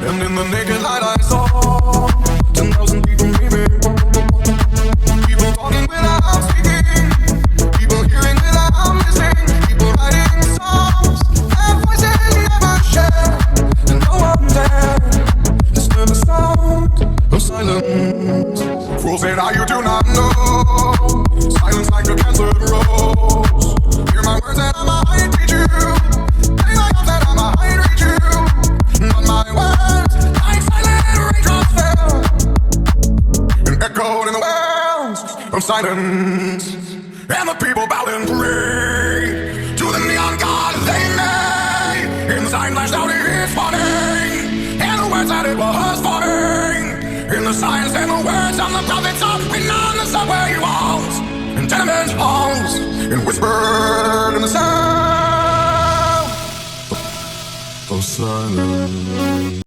And in the naked light I saw 10,000 people dreaming, people talking without speaking, people hearing without listening, people writing songs that voices never share, and no one dare disturb the sound of silence. Fools say now you do not know, silence like a cancer grows. Hear my words and I might teach you, play my arms and I might reach you, but my words like silent raindrops fell and echoed in the wells of silence. And the people bowed and prayed to the neon god they made. In the sign flashed out its warning, and the words that it was forming. In the signs and the words on the prophets are written on the subway walls, in tenement halls, and whispered in the sound of silence.